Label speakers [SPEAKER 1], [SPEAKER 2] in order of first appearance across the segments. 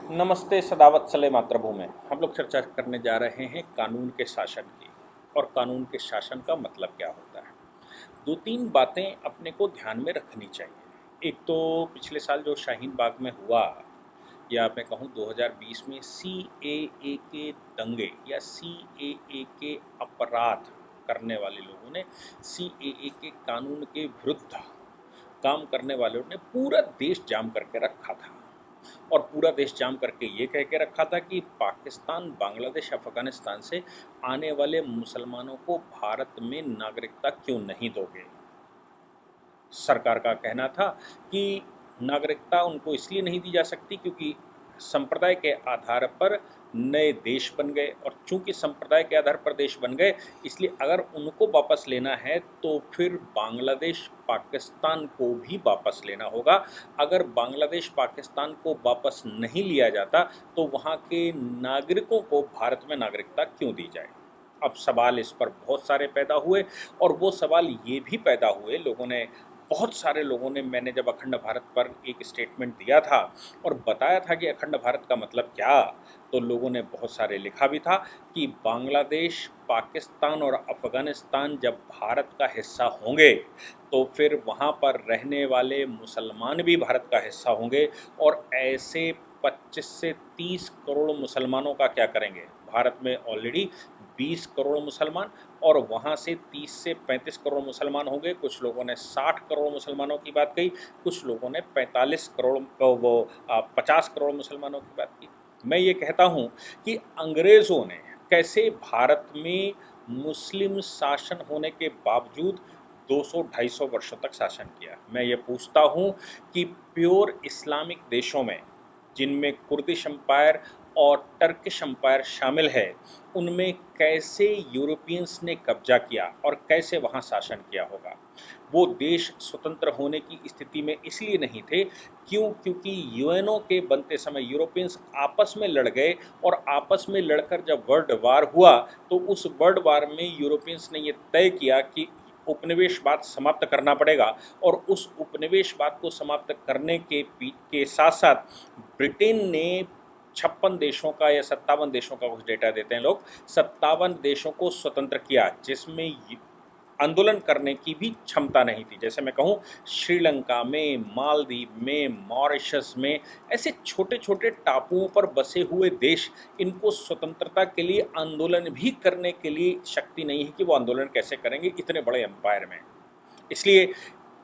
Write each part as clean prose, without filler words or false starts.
[SPEAKER 1] नमस्ते सदावत्सले मातृभूमि। हम लोग चर्चा करने जा रहे हैं कानून के शासन की और कानून के शासन का मतलब क्या होता है। दो तीन बातें अपने को ध्यान में रखनी चाहिए। एक तो पिछले साल जो शाहीन बाग में हुआ, या मैं कहूँ 2020 में CAA के दंगे या CAA के अपराध करने वाले लोगों ने, CAA के कानून के विरुद्ध काम करने वालों ने पूरा देश जाम करके रखा था। और पूरा देश जाम करके ये कह के रखा था कि पाकिस्तान, बांग्लादेश, अफगानिस्तान से आने वाले मुसलमानों को भारत में नागरिकता क्यों नहीं दोगे। सरकार का कहना था कि नागरिकता उनको इसलिए नहीं दी जा सकती क्योंकि संप्रदाय के आधार पर नए देश बन गए, और चूंकि संप्रदाय के आधार पर देश बन गए इसलिए अगर उनको वापस लेना है तो फिर बांग्लादेश पाकिस्तान को भी वापस लेना होगा। अगर बांग्लादेश पाकिस्तान को वापस नहीं लिया जाता तो वहाँ के नागरिकों को भारत में नागरिकता क्यों दी जाए। अब सवाल इस पर बहुत सारे पैदा हुए, और वो सवाल ये भी पैदा हुए, बहुत सारे लोगों ने, मैंने जब अखंड भारत पर एक स्टेटमेंट दिया था और बताया था कि अखंड भारत का मतलब क्या, तो लोगों ने बहुत सारे लिखा भी था कि बांग्लादेश, पाकिस्तान और अफगानिस्तान जब भारत का हिस्सा होंगे तो फिर वहाँ पर रहने वाले मुसलमान भी भारत का हिस्सा होंगे, और ऐसे 25 से 30 करोड़ मुसलमानों का क्या करेंगे। भारत में ऑलरेडी 20 करोड़ मुसलमान, और वहाँ से 30 से 35 करोड़ मुसलमान होंगे। कुछ लोगों ने 60 करोड़ मुसलमानों की बात कही, कुछ लोगों ने 45 करोड़ 50 करोड़ मुसलमानों की बात की। मैं ये कहता हूँ कि अंग्रेज़ों ने कैसे भारत में मुस्लिम शासन होने के बावजूद 200-250 वर्षों तक शासन किया। मैं ये पूछता हूँ कि प्योर इस्लामिक देशों में, जिनमें कुर्दिश एम्पायर और टर्किश एम्पायर शामिल है, उनमें कैसे यूरोपियंस ने कब्जा किया और कैसे वहाँ शासन किया होगा। वो देश स्वतंत्र होने की स्थिति में इसलिए नहीं थे क्योंकि यूएनओ के बनते समय यूरोपियंस आपस में लड़ गए, और आपस में लड़कर जब वर्ल्ड वार हुआ तो उस वर्ल्ड वार में यूरोपियंस ने ये तय किया कि उपनिवेशवाद समाप्त करना पड़ेगा, और उस उपनिवेशवाद को समाप्त करने के साथ साथ ब्रिटेन ने 56 देशों का या 57 देशों का कुछ डेटा देते हैं लोग, 57 देशों को स्वतंत्र किया, जिसमें आंदोलन करने की भी क्षमता नहीं थी। जैसे मैं कहूँ, श्रीलंका में, मालदीव में, मॉरिशस में, ऐसे छोटे छोटे टापुओं पर बसे हुए देश, इनको स्वतंत्रता के लिए आंदोलन भी करने के लिए शक्ति नहीं है कि वो आंदोलन कैसे करेंगे इतने बड़े एम्पायर में। इसलिए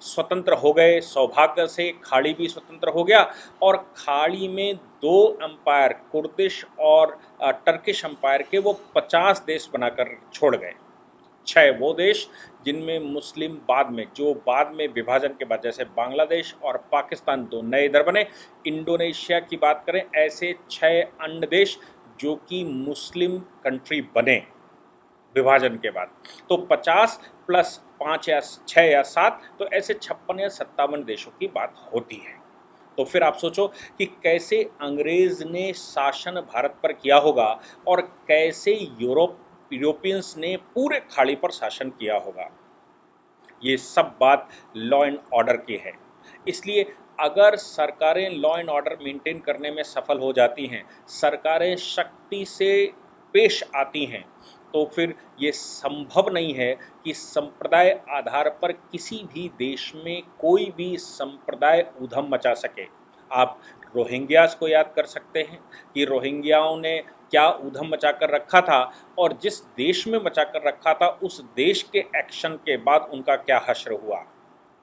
[SPEAKER 1] स्वतंत्र हो गए। सौभाग्य से खाड़ी भी स्वतंत्र हो गया, और खाड़ी में दो एम्पायर, कुर्दिश और टर्किश एम्पायर के, वो 50 देश बनाकर छोड़ गए। 6 वो देश जिनमें मुस्लिम बाद में विभाजन के बाद, जैसे बांग्लादेश और पाकिस्तान, दो नए इधर बने। इंडोनेशिया की बात करें, ऐसे 6 अन्य देश जो कि मुस्लिम कंट्री बने विभाजन के बाद। तो 50 प्लस 5 या 6 या 7, तो ऐसे 56 या 57 देशों की बात होती है। तो फिर आप सोचो कि कैसे अंग्रेज ने शासन भारत पर किया होगा, और कैसे यूरोपियंस ने पूरे खाड़ी पर शासन किया होगा। ये सब बात लॉ एंड ऑर्डर की है। इसलिए अगर सरकारें लॉ एंड ऑर्डर मेंटेन करने में सफल हो जाती हैं, सरकारें शक्ति से पेश आती हैं, तो फिर ये संभव नहीं है कि संप्रदाय आधार पर किसी भी देश में कोई भी संप्रदाय ऊधम मचा सके। आप रोहिंग्यास को याद कर सकते हैं कि रोहिंग्याओं ने क्या ऊधम मचा कर रखा था, और जिस देश में मचा कर रखा था उस देश के एक्शन के बाद उनका क्या हश्र हुआ।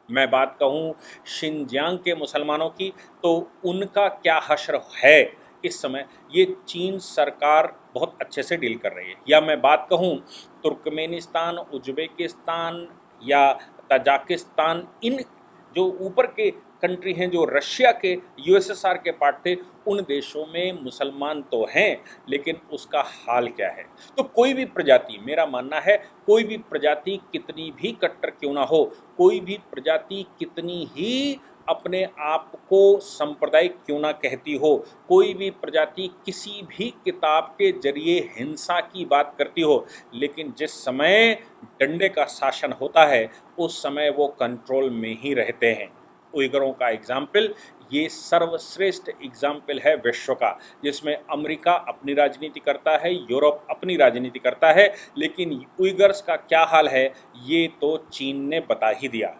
[SPEAKER 1] मैं बात कहूँ शिनजियांग के मुसलमानों की, तो उनका क्या हश्र है इस समय, ये चीन सरकार बहुत अच्छे से डील कर रही है। या मैं बात कहूँ तुर्कमेनिस्तान, उज्बेकिस्तान या तजाकिस्तान, इन जो ऊपर के कंट्री हैं, जो रशिया के यूएसएसआर के पार्ट थे, उन देशों में मुसलमान तो हैं, लेकिन उसका हाल क्या है। तो कोई भी प्रजाति, मेरा मानना है, कोई भी प्रजाति कितनी भी कट्टर क्यों ना हो, कोई भी प्रजाति कितनी ही अपने आप को सांप्रदायिक क्यों ना कहती हो, कोई भी प्रजाति किसी भी किताब के जरिए हिंसा की बात करती हो, लेकिन जिस समय डंडे का शासन होता है उस समय वो कंट्रोल में ही रहते हैं। उइगरों का एग्जाम्पल ये सर्वश्रेष्ठ एग्जाम्पल है विश्व का, जिसमें अमेरिका अपनी राजनीति करता है, यूरोप अपनी राजनीति करता है, लेकिन उइगर्स का क्या हाल है ये तो चीन ने बता ही दिया।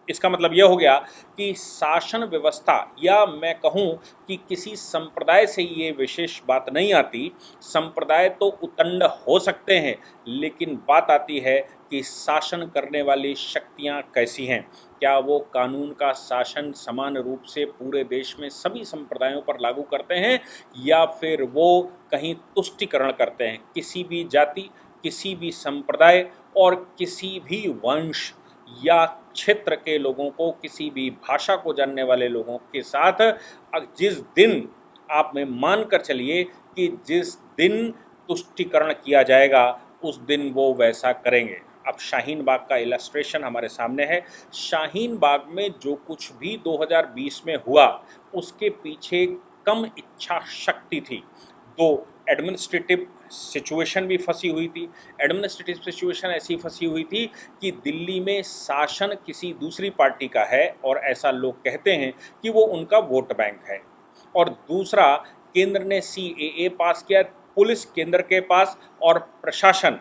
[SPEAKER 1] इसका मतलब यह हो गया कि शासन व्यवस्था, या मैं कहूँ कि किसी संप्रदाय से ये विशेष बात नहीं आती। संप्रदाय तो उतंड हो सकते हैं, लेकिन बात आती है कि शासन करने वाली शक्तियाँ कैसी हैं। क्या वो कानून का शासन समान रूप से पूरे देश में सभी संप्रदायों पर लागू करते हैं, या फिर वो कहीं तुष्टिकरण करते हैं किसी भी जाति, किसी भी संप्रदाय और किसी भी वंश या क्षेत्र के लोगों को, किसी भी भाषा को जानने वाले लोगों के साथ। जिस दिन आप में मान कर चलिए कि जिस दिन तुष्टिकरण किया जाएगा उस दिन वो वैसा करेंगे। अब शाहीन बाग का इलस्ट्रेशन हमारे सामने है। शाहीन बाग में जो कुछ भी 2020 में हुआ उसके पीछे कम इच्छा शक्ति थी। दो एडमिनिस्ट्रेटिव सिचुएशन भी फंसी हुई थी। एडमिनिस्ट्रेटिव सिचुएशन ऐसी फंसी हुई थी कि दिल्ली में शासन किसी दूसरी पार्टी का है और ऐसा लोग कहते हैं कि वो उनका वोट बैंक है। और दूसरा, केंद्र ने CAA पास किया, पुलिस केंद्र के पास और प्रशासन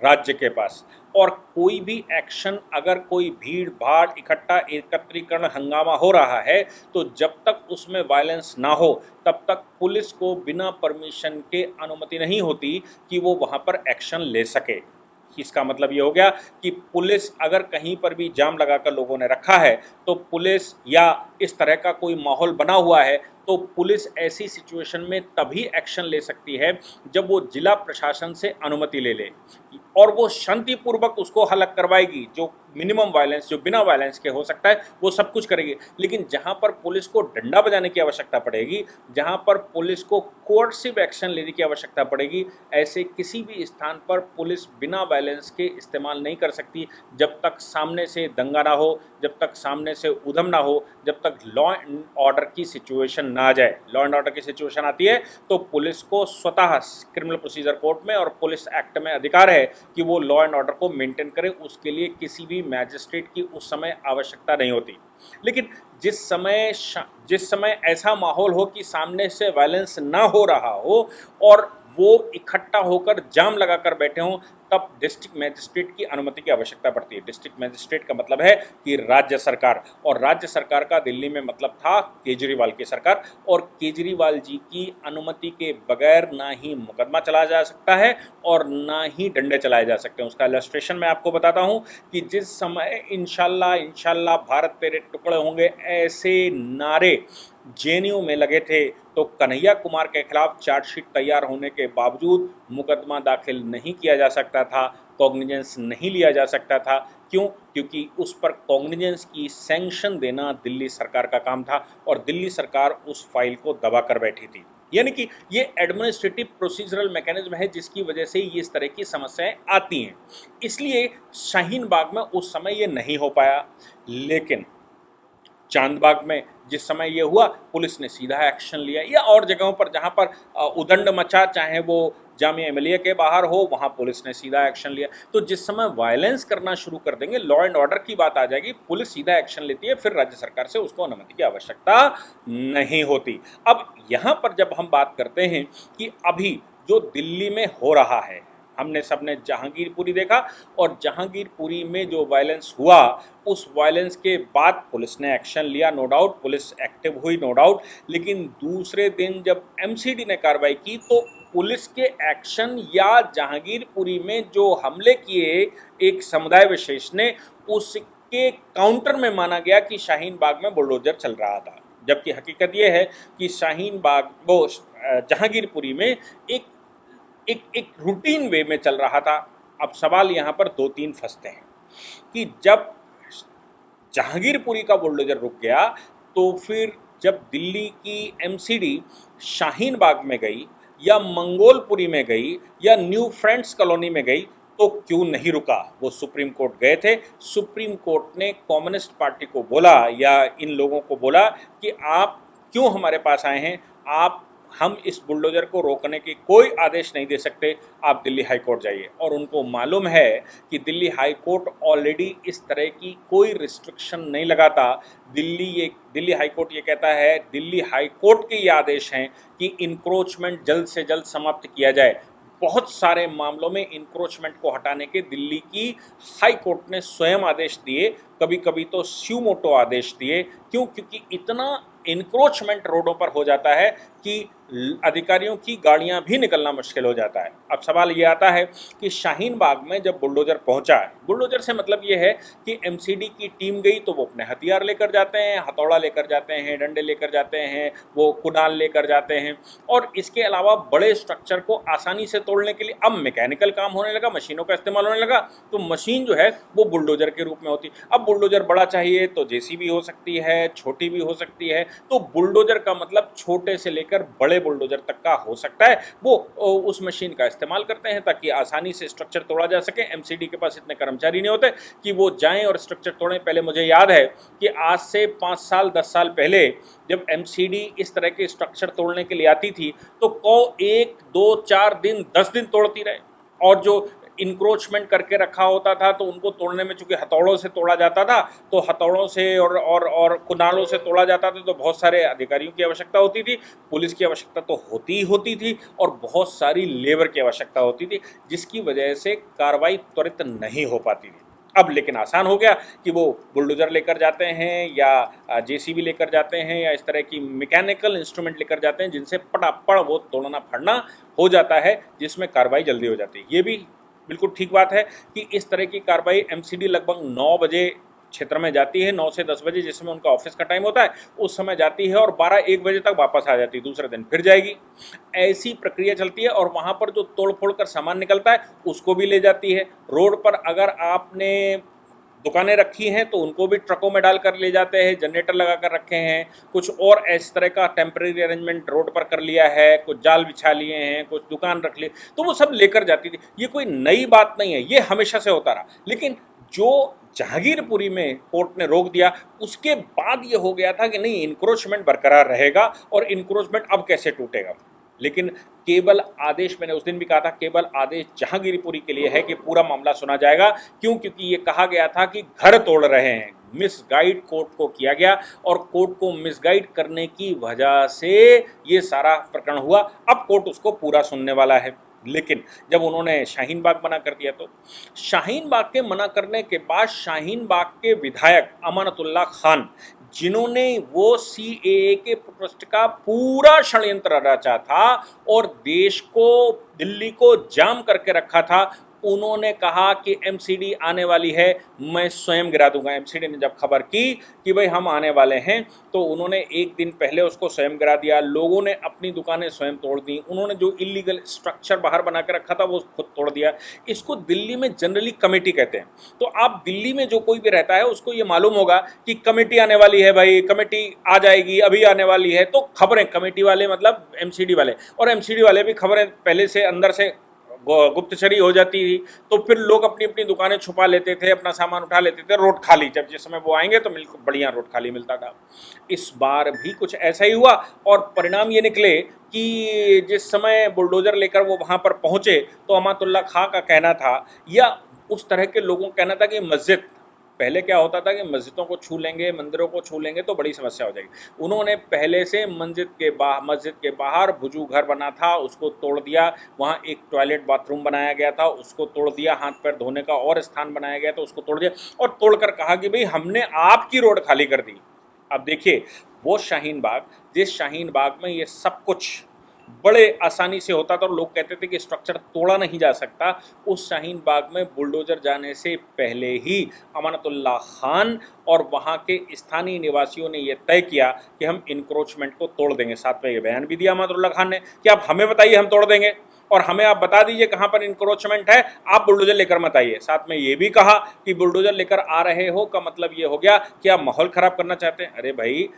[SPEAKER 1] राज्य के पास। और कोई भी एक्शन, अगर कोई भीड़ भाड़ इकट्ठा एकत्रीकरण हंगामा हो रहा है तो जब तक उसमें वायलेंस ना हो तब तक पुलिस को बिना परमिशन के अनुमति नहीं होती कि वो वहाँ पर एक्शन ले सके। इसका मतलब ये हो गया कि पुलिस अगर कहीं पर भी जाम लगाकर लोगों ने रखा है तो पुलिस, या इस तरह का कोई माहौल बना हुआ है तो पुलिस ऐसी सिचुएशन में तभी एक्शन ले सकती है जब वो जिला प्रशासन से अनुमति ले ले, और वो शांतिपूर्वक उसको हल करवाएगी। जो मिनिमम वायलेंस, जो बिना वायलेंस के हो सकता है, वो सब कुछ करेगी। लेकिन जहाँ पर पुलिस को डंडा बजाने की आवश्यकता पड़ेगी, जहाँ पर पुलिस को कोर्सिव एक्शन लेने की आवश्यकता पड़ेगी, ऐसे किसी भी स्थान पर पुलिस बिना वायलेंस के इस्तेमाल नहीं कर सकती जब तक सामने से दंगा ना हो, जब तक सामने से उधम ना हो, जब तक लॉ एंड ऑर्डर की सिचुएशन ना आ जाए। लॉ एंड ऑर्डर की सिचुएशन आती है तो पुलिस को स्वतः क्रिमिनल प्रोसीजर कोड में और पुलिस एक्ट में अधिकार है कि वो लॉ एंड ऑर्डर को मेंटेन करे। उसके लिए किसी भी मैजिस्ट्रेट की उस समय आवश्यकता नहीं होती। लेकिन जिस समय ऐसा माहौल हो कि सामने से वायलेंस ना हो रहा हो और वो इकट्ठा होकर जाम लगाकर बैठे हों, तब डिस्ट्रिक्ट मैजिस्ट्रेट की अनुमति की आवश्यकता पड़ती है। डिस्ट्रिक्ट मैजिस्ट्रेट का मतलब है कि राज्य सरकार, और राज्य सरकार का दिल्ली में मतलब था केजरीवाल की सरकार। और केजरीवाल जी की अनुमति के बगैर ना ही मुकदमा चलाया जा सकता है और ना ही डंडे चलाए जा सकते हैं। उसका इलस्ट्रेशन मैं आपको बताता हूं कि जिस समय इंशाल्लाह इंशाल्लाह भारत तेरे टुकड़े होंगे ऐसे नारे JNU में लगे थे, तो कन्हैया कुमार के खिलाफ चार्जशीट तैयार होने के बावजूद मुकदमा दाखिल नहीं किया जा सकता था, कॉग्निजेंस नहीं लिया जा सकता था। क्यों? क्योंकि उस पर कॉग्निजेंस की सैंक्शन देना दिल्ली सरकार का काम था और दिल्ली सरकार उस फाइल को दबा कर बैठी थी। यानी कि ये एडमिनिस्ट्रेटिव प्रोसीजरल मैकेनिज्म है जिसकी वजह से ये इस तरह की समस्याएं आती हैं। इसलिए शाहीन बाग में उस समय ये नहीं हो पाया। लेकिन चांदबाग में जिस समय ये हुआ, पुलिस ने सीधा एक्शन लिया, या और जगहों पर जहाँ पर उदंड मचा, चाहे वो जामिया मिलिया के बाहर हो, वहाँ पुलिस ने सीधा एक्शन लिया। तो जिस समय वायलेंस करना शुरू कर देंगे, लॉ एंड ऑर्डर की बात आ जाएगी, पुलिस सीधा एक्शन लेती है, फिर राज्य सरकार से उसको अनुमति की आवश्यकता नहीं होती। अब यहाँ पर जब हम बात करते हैं कि अभी जो दिल्ली में हो रहा है, हमने सबने जहांगीरपुरी देखा, और जहांगीरपुरी में जो वायलेंस हुआ उस वायलेंस के बाद पुलिस ने एक्शन लिया, नो डाउट पुलिस एक्टिव हुई, नो डाउट। लेकिन दूसरे दिन जब MCD ने कार्रवाई की तो पुलिस के एक्शन या जहांगीरपुरी में जो हमले किए एक समुदाय विशेष ने, उसके काउंटर में माना गया कि शाहीन बाग में बुलडोजर चल रहा था। जबकि हकीकत ये है कि शाहीन बाग, वो जहांगीरपुरी में एक रूटीन वे में चल रहा था। अब सवाल यहाँ पर 2-3 फंसते हैं कि जब जहांगीरपुरी का बुलडोजर रुक गया तो फिर जब दिल्ली की MCD शाहीन बाग में गई या मंगोलपुरी में गई या न्यू फ्रेंड्स कॉलोनी में गई तो क्यों नहीं रुका? वो सुप्रीम कोर्ट गए थे। सुप्रीम कोर्ट ने कम्युनिस्ट पार्टी को बोला या इन लोगों को बोला कि आप क्यों हमारे पास आए हैं, आप हम इस बुलडोजर को रोकने की कोई आदेश नहीं दे सकते, आप दिल्ली हाई कोर्ट जाइए। और उनको मालूम है कि दिल्ली हाई कोर्ट ऑलरेडी इस तरह की कोई रिस्ट्रिक्शन नहीं लगाता। दिल्ली हाई कोर्ट ये कहता है, दिल्ली हाई कोर्ट के ये आदेश हैं कि इंक्रोचमेंट जल्द से जल्द समाप्त किया जाए। बहुत सारे मामलों में इंक्रोचमेंट को हटाने के दिल्ली की हाई कोर्ट ने स्वयं आदेश दिए, कभी कभी तो स्यूमोटो आदेश दिए। क्यों? क्योंकि इतना इंक्रोचमेंट रोडों पर हो जाता है कि अधिकारियों की गाड़ियां भी निकलना मुश्किल हो जाता है। अब सवाल ये आता है कि शाहीन बाग में जब बुलडोजर पहुंचा है, बुलडोजर से मतलब ये है कि एमसीडी की टीम गई तो वो अपने हथियार लेकर जाते हैं, हथौड़ा लेकर जाते हैं, डंडे लेकर जाते हैं, वो कुदाल लेकर जाते हैं। और इसके अलावा बड़े स्ट्रक्चर को आसानी से तोड़ने के लिए अब मैकेनिकल काम होने लगा, मशीनों का इस्तेमाल होने लगा, तो मशीन जो है वो बुलडोजर के रूप में होती। अब बुलडोजर बड़ा चाहिए तो जेसीबी हो सकती है, छोटी भी हो सकती है। तो बुलडोजर का मतलब छोटे से लेकर बड़े बुलडोजर तक का हो सकता है। वो उस मशीन का इस्तेमाल करते हैं ताकि आसानी से स्ट्रक्चर तोड़ा जा सके। एमसीडी के पास इतने कर्मचारी नहीं होते कि वो जाएं और स्ट्रक्चर तोड़ें। पहले मुझे याद है कि आज से 5 साल 10 साल पहले जब एमसीडी इस तरह के स्ट्रक्चर तोड़ने के लिए आती थी तो 1 2 4 दिन 10 दिन तोड़ती रहे। और जो इंक्रोचमेंट करके रखा होता था तो उनको तोड़ने में, चूंकि हथौड़ों से तोड़ा जाता था, तो हथौड़ों से और कुदालों से तोड़ा जाता था, तो बहुत सारे अधिकारियों की आवश्यकता होती थी, पुलिस की आवश्यकता तो होती ही होती थी, और बहुत सारी लेबर की आवश्यकता होती थी, जिसकी वजह से कार्रवाई त्वरित नहीं हो पाती थी। अब लेकिन आसान हो गया कि वो बुलडोजर लेकर जाते हैं या जेसीबी लेकर जाते हैं या इस तरह की मैकेनिकल इंस्ट्रूमेंट लेकर जाते हैं जिनसे पटापड़ वो तोड़ना फड़ना हो जाता है, जिसमें कार्रवाई जल्दी हो जाती है। ये भी बिल्कुल ठीक बात है कि इस तरह की कार्रवाई एमसीडी लगभग 9 बजे क्षेत्र में जाती है, 9 से 10 बजे जिसमें उनका ऑफिस का टाइम होता है, उस समय जाती है और 12-1 बजे तक वापस आ जाती है, दूसरे दिन फिर जाएगी। ऐसी प्रक्रिया चलती है। और वहाँ पर जो तोड़ फोड़ कर सामान निकलता है उसको भी ले जाती है। रोड पर अगर आपने दुकानें रखी हैं तो उनको भी ट्रकों में डालकर ले जाते हैं, जनरेटर लगा कर रखे हैं, कुछ और इस तरह का टेम्परेरी अरेंजमेंट रोड पर कर लिया है, कुछ जाल बिछा लिए हैं, कुछ दुकान रख लिए, तो वो सब लेकर जाती थी। ये कोई नई बात नहीं है, ये हमेशा से होता रहा। लेकिन जो जहांगीरपुरी में कोर्ट ने रोक दिया, उसके बाद ये हो गया था कि नहीं, इंक्रोचमेंट बरकरार रहेगा और इंक्रोचमेंट अब कैसे टूटेगा। लेकिन केवल आदेश, मैंने उस दिन भी कहा था, केवल आदेश जहांगीरपुरी के लिए है कि पूरा मामला सुना जाएगा। क्यों? क्योंकि ये कहा गया था कि घर तोड़ रहे हैं, मिसगाइड कोर्ट को किया गया और कोर्ट को मिसगाइड करने की वजह से ये सारा प्रकरण हुआ। अब कोर्ट उसको पूरा सुनने वाला है। लेकिन जब उन्होंने शाहीन बाग मना कर दिया, तो शाहीन बाग के मना करने के बाद शाहीन बाग के विधायक अमानतुल्लाह खान, जिन्होंने वो सीएए के प्रोटेस्ट का पूरा षड्यंत्र रचा था और देश को, दिल्ली को जाम करके रखा था, उन्होंने कहा कि एमसीडी आने वाली है, मैं स्वयं गिरा दूंगा। एमसीडी ने जब खबर की कि भाई हम आने वाले हैं, तो उन्होंने एक दिन पहले उसको स्वयं गिरा दिया। लोगों ने अपनी दुकानें स्वयं तोड़ दी, उन्होंने जो इलीगल स्ट्रक्चर बाहर बना के रखा था वो खुद तोड़ दिया। इसको दिल्ली में जनरली कमेटी कहते हैं। तो आप दिल्ली में जो कोई भी रहता है उसको ये मालूम होगा कि कमेटी आने वाली है, भाई कमेटी आ जाएगी, अभी आने वाली है। तो खबरें, कमेटी वाले मतलब एमसीडी वाले, और एमसीडी वाले भी खबरें पहले से अंदर से गुप्तचरी हो जाती थी। तो फिर लोग अपनी अपनी दुकानें छुपा लेते थे, अपना सामान उठा लेते थे, रोड खाली, जब जिस समय वो आएंगे तो बिल्कुल बढ़िया रोड खाली मिलता था। इस बार भी कुछ ऐसा ही हुआ और परिणाम ये निकले कि जिस समय बुलडोजर लेकर वो वहाँ पर पहुँचे तो अमातुल्लाह खां का कहना था, या उस तरह के लोगों का कहना था कि मस्जिद, पहले क्या होता था कि मस्जिदों को छू लेंगे, मंदिरों को छू लेंगे तो बड़ी समस्या हो जाएगी। उन्होंने पहले से मस्जिद के बाहर वुजू घर बना था, उसको तोड़ दिया। वहाँ एक टॉयलेट बाथरूम बनाया गया था, उसको तोड़ दिया। हाथ पैर धोने का और स्थान बनाया गया था, उसको तोड़ दिया और तोड़कर कहा कि भाई हमने आपकी रोड खाली कर दी। अब देखिए, वो शाहीन बाग, जिस शाहीन बाग में ये सब कुछ बड़े आसानी से होता था और लोग कहते थे कि स्ट्रक्चर तोड़ा नहीं जा सकता, उस शाहीन बाग में बुलडोजर जाने से पहले ही अमानतुल्लाह खान और वहाँ के स्थानीय निवासियों ने यह तय किया कि हम इंक्रोचमेंट को तोड़ देंगे। साथ में ये बयान भी दिया अमानतुल्लाह खान ने कि आप हमें बताइए, हम तोड़ देंगे, और हमें आप बता दीजिए कहाँ पर इंक्रोचमेंट है, आप बुलडोजर लेकर मत आइए। साथ में ये भी कहा कि बुलडोजर लेकर आ रहे हो का मतलब ये हो गया कि आप माहौल ख़राब करना चाहते हैं। अरे भाई,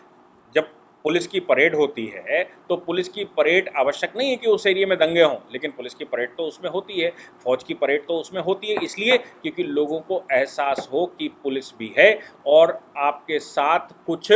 [SPEAKER 1] जब पुलिस की परेड होती है तो पुलिस की परेड आवश्यक नहीं है कि उस एरिया में दंगे हों, लेकिन पुलिस की परेड तो उसमें होती है, फौज की परेड तो उसमें होती है, इसलिए क्योंकि लोगों को एहसास हो कि पुलिस भी है और आपके साथ कुछ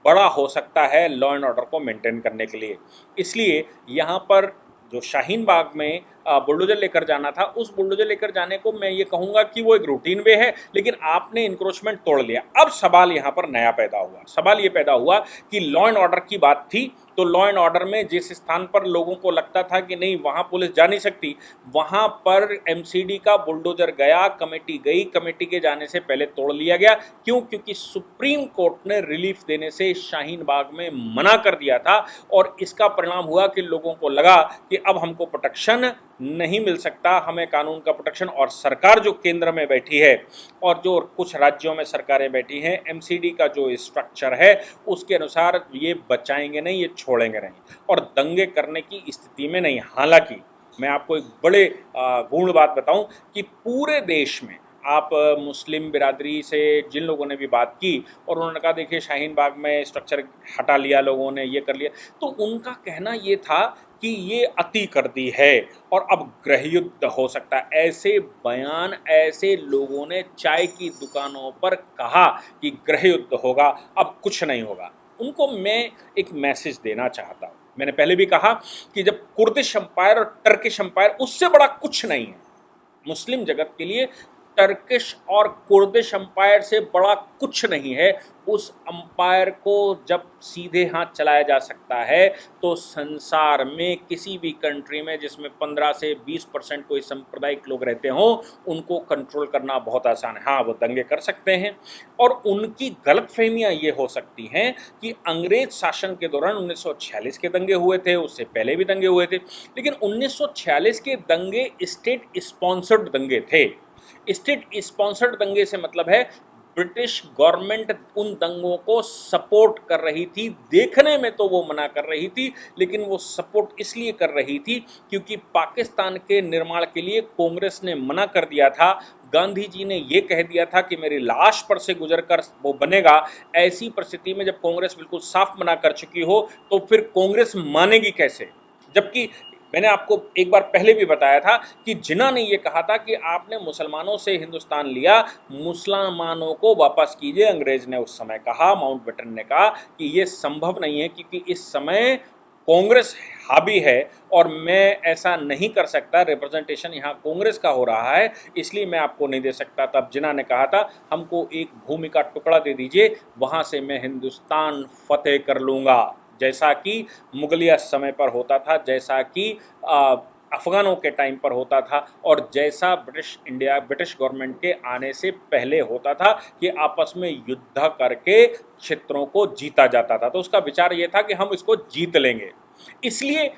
[SPEAKER 1] बड़ा हो सकता है लॉ एंड ऑर्डर को मेंटेन करने के लिए। इसलिए यहाँ पर जो शाहीन बाग में बुलडोजर लेकर जाना था, उस बुलडोजर लेकर जाने को मैं ये कहूँगा कि वो एक रूटीन वे है, लेकिन आपने इंक्रोचमेंट तोड़ लिया। अब सवाल यहाँ पर नया पैदा हुआ। सवाल ये पैदा हुआ कि लॉ एंड ऑर्डर की बात थी, तो लॉ एंड ऑर्डर में जिस स्थान पर लोगों को लगता था कि नहीं वहाँ पुलिस जा नहीं सकती, वहाँ पर एमसीडी का बुलडोजर गया, कमेटी गई, कमेटी के जाने से पहले तोड़ लिया गया। क्यों? क्योंकि सुप्रीम कोर्ट ने रिलीफ देने से शाहीन बाग में मना कर दिया था, और इसका परिणाम हुआ कि लोगों को लगा कि अब हमको प्रोटेक्शन नहीं मिल सकता, हमें कानून का प्रोटेक्शन। और सरकार जो केंद्र में बैठी है और जो कुछ राज्यों में सरकारें बैठी हैं, एमसीडी का जो स्ट्रक्चर है उसके अनुसार ये बचाएंगे नहीं, ये छोड़ेंगे नहीं, और दंगे करने की स्थिति में नहीं। हालांकि मैं आपको एक बड़े गूढ़ बात बताऊं कि पूरे देश में आप मुस्लिम बिरादरी से जिन लोगों ने भी बात की और उन्होंने कहा देखिए शाहीन बाग में स्ट्रक्चर हटा लिया लोगों ने, ये कर लिया, तो उनका कहना ये था कि ये अति कर दी है और अब गृह युद्ध हो सकता है। ऐसे बयान ऐसे लोगों ने चाय की दुकानों पर कहा कि गृह युद्ध होगा, अब कुछ नहीं होगा। उनको मैं एक मैसेज देना चाहता हूँ। मैंने पहले भी कहा कि जब कुर्दिश अंपायर और टर्किश अंपायर, उससे बड़ा कुछ नहीं है मुस्लिम जगत के लिए, टर्किश और कुर्दिश अंपायर से बड़ा कुछ नहीं है। उस अंपायर को जब सीधे हाथ चलाया जा सकता है तो संसार में किसी भी कंट्री में जिसमें 15 से 20% कोई सांप्रदायिक लोग रहते हों, उनको कंट्रोल करना बहुत आसान है। हाँ, वो दंगे कर सकते हैं, और उनकी गलतफहमियां ये हो सकती हैं कि अंग्रेज शासन के दौरान 1946 के दंगे हुए थे, उससे पहले भी दंगे हुए थे, लेकिन 1946 के दंगे स्टेट स्पॉन्सर्ड दंगे थे। स्टेट स्पॉन्सर्ड दंगे से मतलब है ब्रिटिश गवर्नमेंट उन दंगों को सपोर्ट कर रही थी। देखने में तो वो मना कर रही थी, लेकिन वो सपोर्ट इसलिए कर रही थी क्योंकि पाकिस्तान के निर्माण के लिए कांग्रेस ने मना कर दिया था। गांधी जी ने ये कह दिया था कि मेरी लाश पर से गुजर कर वो बनेगा। ऐसी परिस्थिति में जब कांग्रेस बिल्कुल साफ मना कर चुकी हो तो फिर कांग्रेस मानेगी कैसे? जबकि मैंने आपको एक बार पहले भी बताया था कि जिन्ना ने ये कहा था कि आपने मुसलमानों से हिंदुस्तान लिया, मुसलमानों को वापस कीजिए। अंग्रेज ने उस समय कहा, माउंटबेटन ने कहा कि ये संभव नहीं है क्योंकि इस समय कांग्रेस हावी है और मैं ऐसा नहीं कर सकता, रिप्रेजेंटेशन यहाँ कांग्रेस का हो रहा है, इसलिए मैं आपको नहीं दे सकता। तब जिन्ना ने कहा था हमको एक भूमि का टुकड़ा दे दीजिए, वहाँ से मैं हिंदुस्तान फतेह कर लूँगा, जैसा कि मुगलिया समय पर होता था, जैसा कि अफ़गानों के टाइम पर होता था, और जैसा ब्रिटिश गवर्नमेंट के आने से पहले होता था कि आपस में युद्ध करके क्षेत्रों को जीता जाता था। तो उसका विचार ये था कि हम इसको जीत लेंगे। इसलिए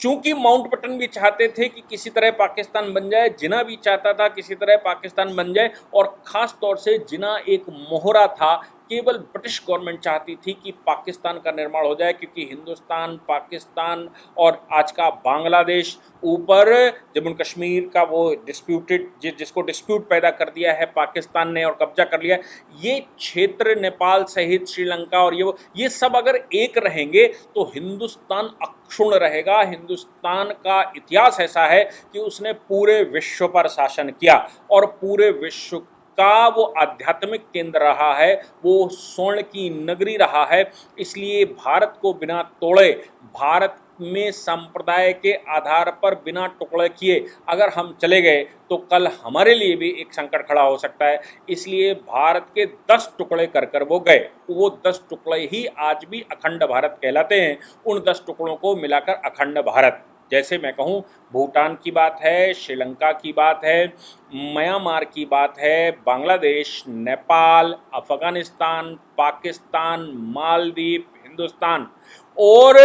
[SPEAKER 1] चूंकि माउंटबेटन भी चाहते थे कि किसी तरह पाकिस्तान बन जाए, जिन्ना भी चाहता था किसी तरह पाकिस्तान बन जाए, और ख़ास तौर से जिन्ना एक मोहरा था, केवल ब्रिटिश गवर्नमेंट चाहती थी कि पाकिस्तान का निर्माण हो जाए, क्योंकि हिंदुस्तान, पाकिस्तान और आज का बांग्लादेश, ऊपर जम्मू कश्मीर का वो डिस्प्यूटेड जिसको डिस्प्यूट पैदा कर दिया है पाकिस्तान ने और कब्जा कर लिया, ये क्षेत्र नेपाल सहित श्रीलंका और ये सब अगर एक रहेंगे तो हिंदुस्तान अक्षुण्ण रहेगा। हिंदुस्तान का इतिहास ऐसा है कि उसने पूरे विश्व पर शासन किया और पूरे विश्व का वो आध्यात्मिक केंद्र रहा है, वो स्वर्ण की नगरी रहा है। इसलिए भारत को बिना तोड़े, भारत में संप्रदाय के आधार पर बिना टुकड़े किए अगर हम चले गए तो कल हमारे लिए भी एक संकट खड़ा हो सकता है। इसलिए भारत के 10 टुकड़े कर कर वो गए, वो 10 टुकड़े ही आज भी अखंड भारत कहलाते हैं। उन 10 टुकड़ों को मिलाकर अखंड भारत, जैसे मैं कहूँ भूटान की बात है, श्रीलंका की बात है, म्यांमार की बात है, बांग्लादेश, नेपाल, अफगानिस्तान, पाकिस्तान, मालदीव, हिंदुस्तान और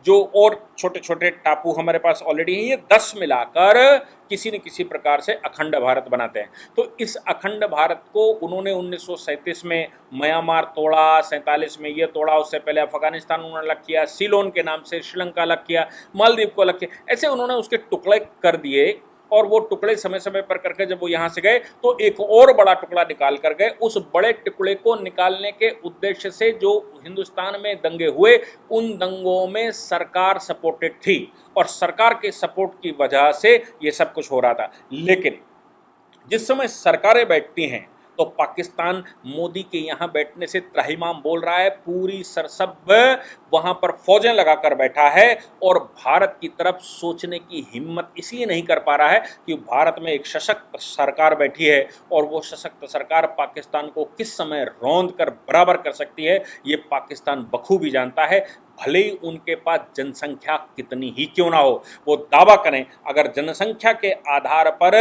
[SPEAKER 1] जो और छोटे छोटे टापू हमारे पास ऑलरेडी हैं, ये 10 मिलाकर किसी न किसी प्रकार से अखंड भारत बनाते हैं। तो इस अखंड भारत को उन्होंने 1937 में म्यांमार तोड़ा, 47 में ये तोड़ा, उससे पहले अफगानिस्तान उन्होंने अलग किया, सीलोन के नाम से श्रीलंका अलग किया, मालदीव को अलग किया, ऐसे उन्होंने उसके टुकड़े कर दिए। और वो टुकड़े समय समय पर करके जब वो यहाँ से गए तो एक और बड़ा टुकड़ा निकाल कर गए। उस बड़े टुकड़े को निकालने के उद्देश्य से जो हिंदुस्तान में दंगे हुए, उन दंगों में सरकार सपोर्टेड थी और सरकार के सपोर्ट की वजह से ये सब कुछ हो रहा था। लेकिन जिस समय सरकारें बैठती हैं तो पाकिस्तान मोदी के यहाँ बैठने से त्राहिमाम बोल रहा है, पूरी सरसब वहाँ पर फौजें लगाकर बैठा है और भारत की तरफ सोचने की हिम्मत इसलिए नहीं कर पा रहा है कि भारत में एक सशक्त सरकार बैठी है और वो सशक्त सरकार पाकिस्तान को किस समय रौंद कर बराबर कर सकती है ये पाकिस्तान बखूबी जानता है। भले ही उनके पास जनसंख्या कितनी ही क्यों ना हो, वो दावा करें अगर जनसंख्या के आधार पर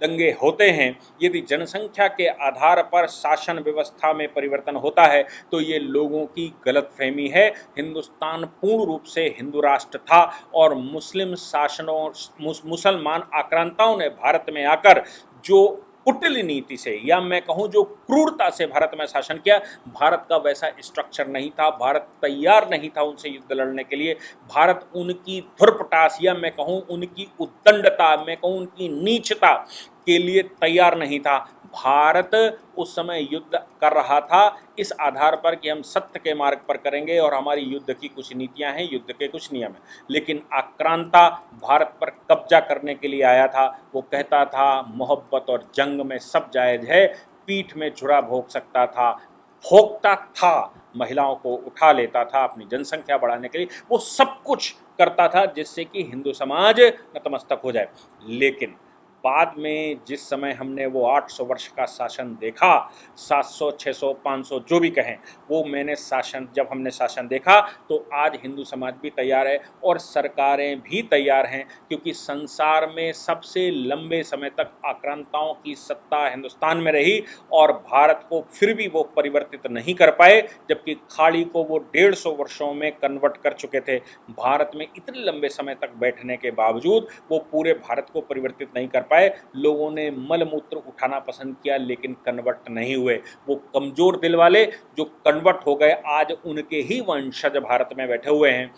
[SPEAKER 1] दंगे होते हैं, यदि जनसंख्या के आधार पर शासन व्यवस्था में परिवर्तन होता है तो ये लोगों की गलतफहमी है। हिंदुस्तान पूर्ण रूप से हिंदू राष्ट्र था और मुस्लिम शासनों मुसलमान आक्रांताओं ने भारत में आकर जो कुटिल नीति से या मैं कहूं जो क्रूरता से भारत में शासन किया, भारत का वैसा स्ट्रक्चर नहीं था, भारत तैयार नहीं था उनसे युद्ध लड़ने के लिए। भारत उनकी धुरपटास या मैं कहूं उनकी उद्दंडता, मैं कहूं उनकी नीचता के लिए तैयार नहीं था। भारत उस समय युद्ध कर रहा था इस आधार पर कि हम सत्य के मार्ग पर करेंगे और हमारी युद्ध की कुछ नीतियां हैं, युद्ध के कुछ नियम हैं। लेकिन आक्रांता भारत पर कब्जा करने के लिए आया था। वो कहता था मोहब्बत और जंग में सब जायज़ है, पीठ में छुरा भोंक सकता था, भोंकता था, महिलाओं को उठा लेता था अपनी जनसंख्या बढ़ाने के लिए, वो सब कुछ करता था जिससे कि हिंदू समाज नतमस्तक हो जाए। लेकिन बाद में जिस समय हमने वो 800 वर्ष का शासन देखा, 700, 600, 500 जो भी कहें, वो जब हमने शासन देखा तो आज हिंदू समाज भी तैयार है और सरकारें भी तैयार हैं, क्योंकि संसार में सबसे लंबे समय तक आक्रांताओं की सत्ता हिंदुस्तान में रही और भारत को फिर भी वो परिवर्तित नहीं कर पाए, जबकि खाड़ी को वो 150 वर्षों में कन्वर्ट कर चुके थे। भारत में इतने लंबे समय तक बैठने के बावजूद वो पूरे भारत को परिवर्तित नहीं कर पाए। लोगों ने मलमूत्र उठाना पसंद किया लेकिन कन्वर्ट नहीं हुए। वो कमजोर दिल वाले जो कन्वर्ट हो गए, आज उनके ही वंशज भारत में बैठे हुए हैं,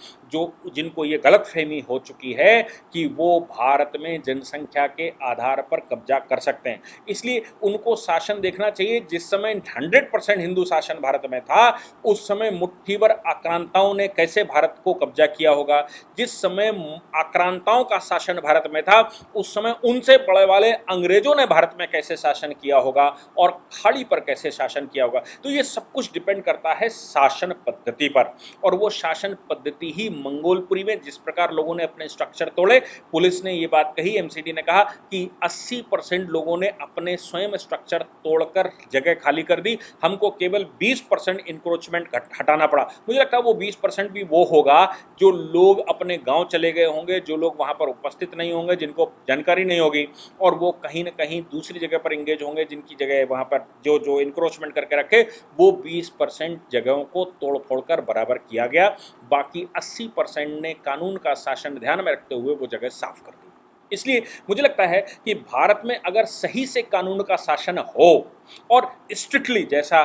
[SPEAKER 1] जिनको ये गलतफहमी हो चुकी है कि वो भारत में जनसंख्या के आधार पर कब्जा कर सकते हैं। इसलिए उनको शासन देखना चाहिए। जिस समय 100% हिंदू शासन भारत में था, उस समय मुट्ठी भर आक्रांताओं ने कैसे भारत को कब्जा किया होगा। जिस समय आक्रांताओं का शासन भारत में था, उस समय उनसे बड़े वाले अंग्रेजों ने भारत में कैसे शासन किया होगा और खाड़ी पर कैसे शासन किया होगा। तो ये सब कुछ डिपेंड करता है शासन पद्धति पर, और वो शासन पद्धति ही मंगोलपुरी में जिस प्रकार लोगों ने अपने स्ट्रक्चर तोड़े, पुलिस ने ये बात कही, एमसीडी ने कहा कि 80% लोगों ने अपने स्वयं स्ट्रक्चर तोड़कर जगह खाली कर दी, हमको केवल 20% इंक्रोचमेंट हटाना पड़ा। मुझे लगता है वो 20% भी वो होगा जो लोग अपने गांव चले गए होंगे, जो लोग वहां पर उपस्थित नहीं होंगे, जिनको जानकारी नहीं होगी, और वो कहीं ना कहीं दूसरी जगह पर इंगेज होंगे, जिनकी जगह वहां पर जो इंक्रोचमेंट करके रखे, वो 20% जगहों को तोड़ फोड़ कर बराबर किया गया। बाकी 80% ने कानून का शासन ध्यान में रखते हुए वो जगह साफ कर दी। इसलिए मुझे लगता है कि भारत में अगर सही से कानून का शासन हो और स्ट्रिक्टली जैसा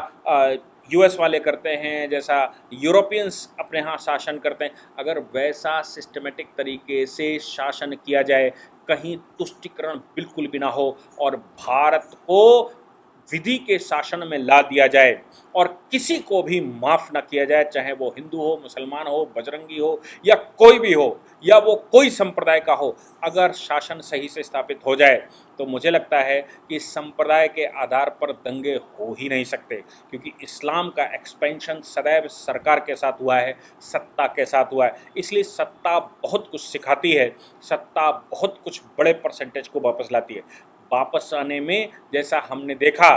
[SPEAKER 1] यूएस वाले करते हैं, जैसा यूरोपियंस अपने यहाँ शासन करते हैं, अगर वैसा सिस्टमेटिक तरीके से शासन किया जाए, कहीं तुष्टिकरण बिल्कुल भी ना हो और भारत को विधि के शासन में ला दिया जाए और किसी को भी माफ़ न किया जाए, चाहे वो हिंदू हो, मुसलमान हो, बजरंगी हो या कोई भी हो, या वो कोई संप्रदाय का हो, अगर शासन सही से स्थापित हो जाए तो मुझे लगता है कि संप्रदाय के आधार पर दंगे हो ही नहीं सकते, क्योंकि इस्लाम का एक्सपेंशन सदैव सरकार के साथ हुआ है, सत्ता के साथ हुआ है। इसलिए सत्ता बहुत कुछ सिखाती है, सत्ता बहुत कुछ बड़े परसेंटेज को वापस लाती है। वापस आने में जैसा हमने देखा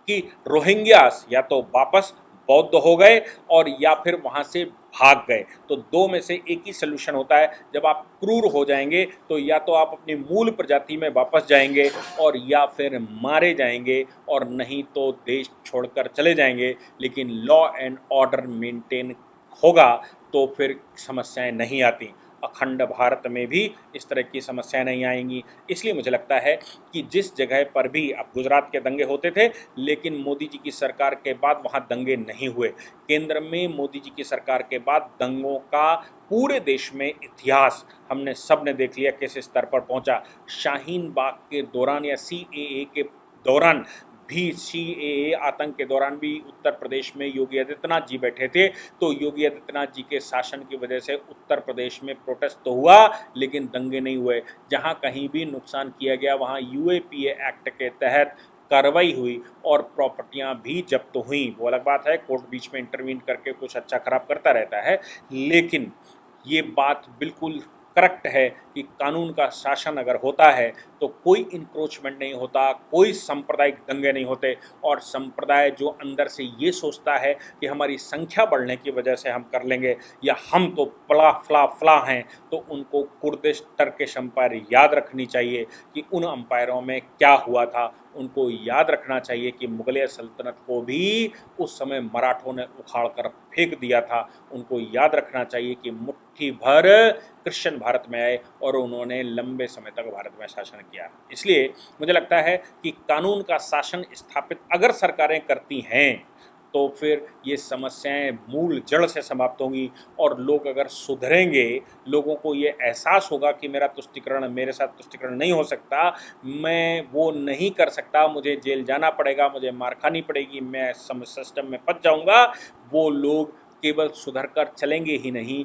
[SPEAKER 1] कि रोहिंग्यास या तो वापस बौद्ध हो गए और या फिर वहाँ से भाग गए। तो दो में से एक ही सोल्यूशन होता है। जब आप क्रूर हो जाएंगे तो या तो आप अपनी मूल प्रजाति में वापस जाएंगे और या फिर मारे जाएंगे, और नहीं तो देश छोड़कर चले जाएंगे। लेकिन लॉ एंड ऑर्डर मेंटेन होगा तो फिर समस्याएं नहीं आती। अखंड भारत में भी इस तरह की समस्याएं नहीं आएंगी। इसलिए मुझे लगता है कि जिस जगह पर भी अब गुजरात के दंगे होते थे, लेकिन मोदी जी की सरकार के बाद वहाँ दंगे नहीं हुए। केंद्र में मोदी जी की सरकार के बाद दंगों का पूरे देश में इतिहास हमने सब ने देख लिया किस स्तर पर पहुँचा। शाहीन बाग के दौरान या CAA के दौरान भी, CAA आतंक के दौरान भी उत्तर प्रदेश में योगी आदित्यनाथ जी बैठे थे, तो योगी आदित्यनाथ जी के शासन की वजह से उत्तर प्रदेश में प्रोटेस्ट तो हुआ लेकिन दंगे नहीं हुए। जहां कहीं भी नुकसान किया गया वहां UAPA एक्ट के तहत कार्रवाई हुई और प्रॉपर्टियां भी जब्त हुई। वो अलग बात है, कोर्ट बीच में इंटरवीन करके कुछ अच्छा खराब करता रहता है, लेकिन ये बात बिल्कुल करेक्ट है कि कानून का शासन अगर होता है तो कोई इंक्रोचमेंट नहीं होता, कोई सांप्रदायिक दंगे नहीं होते। और संप्रदाय जो अंदर से ये सोचता है कि हमारी संख्या बढ़ने की वजह से हम कर लेंगे या हम तो फला फला फला हैं, तो उनको कुर्दिश टर्किश अंपायर याद रखनी चाहिए कि उन अंपायरों में क्या हुआ था। उनको याद रखना चाहिए कि मुगलिया सल्तनत को भी उस समय मराठों ने उखाड़ कर फेंक दिया था। उनको याद रखना चाहिए कि मुट्ठी भर क्रिश्चियन भारत में आए और उन्होंने लंबे समय तक भारत में शासन किया। इसलिए मुझे लगता है कि कानून का शासन स्थापित अगर सरकारें करती हैं तो फिर ये समस्याएं मूल जड़ से समाप्त होंगी और लोग अगर सुधरेंगे, लोगों को ये एहसास होगा कि मेरा तुष्टिकरण, मेरे साथ तुष्टिकरण नहीं हो सकता, मैं वो नहीं कर सकता, मुझे जेल जाना पड़ेगा, मुझे मार खानी पड़ेगी, मैं सिस्टम में फंस जाऊंगा। वो लोग केवल सुधर कर चलेंगे ही नहीं,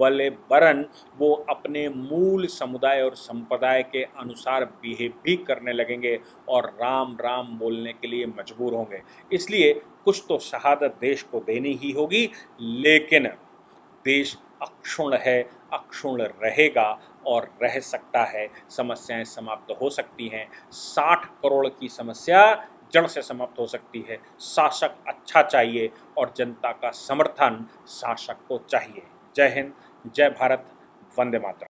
[SPEAKER 1] बले वरन वो अपने मूल समुदाय और संप्रदाय के अनुसार बिहेव भी करने लगेंगे और राम राम बोलने के लिए मजबूर होंगे। इसलिए कुछ तो शहादत देश को देनी ही होगी, लेकिन देश अक्षुण्ण है, अक्षुण्ण रहेगा और रह सकता है। समस्याएं समाप्त हो सकती हैं। 60 करोड़ की समस्या जड़ से समाप्त हो सकती है। शासक अच्छा चाहिए और जनता का समर्थन शासक को चाहिए। जय हिंद, जय भारत, वंदे मातरम।